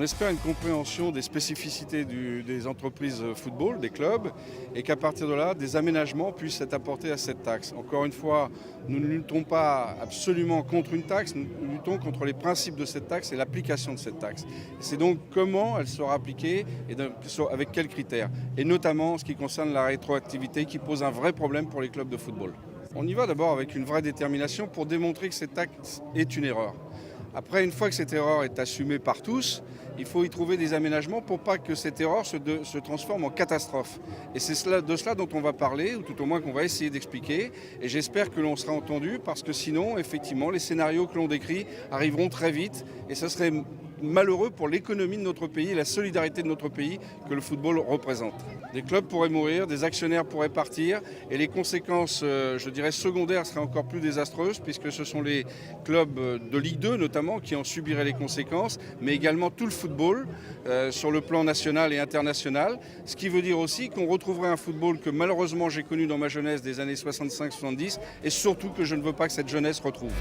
On espère une compréhension des spécificités des entreprises football, des clubs, et qu'à partir de là, des aménagements puissent être apportés à cette taxe. Encore une fois, nous ne luttons pas absolument contre une taxe, nous luttons contre les principes de cette taxe et l'application de cette taxe. C'est donc comment elle sera appliquée et avec quels critères, et notamment en ce qui concerne la rétroactivité qui pose un vrai problème pour les clubs de football. On y va d'abord avec une vraie détermination pour démontrer que cette taxe est une erreur. Après, une fois que cette erreur est assumée par tous, il faut y trouver des aménagements pour pas que cette erreur se transforme en catastrophe. Et c'est de cela dont on va parler, ou tout au moins qu'on va essayer d'expliquer. Et j'espère que l'on sera entendu, parce que sinon, effectivement, les scénarios que l'on décrit arriveront très vite. Et ce serait malheureux pour l'économie de notre pays et la solidarité de notre pays que le football représente. Des clubs pourraient mourir, des actionnaires pourraient partir et les conséquences, je dirais, secondaires seraient encore plus désastreuses puisque ce sont les clubs de Ligue 2 notamment qui en subiraient les conséquences, mais également tout le football sur le plan national et international. Ce qui veut dire aussi qu'on retrouverait un football que malheureusement j'ai connu dans ma jeunesse des années 65-70 et surtout que je ne veux pas que cette jeunesse retrouve.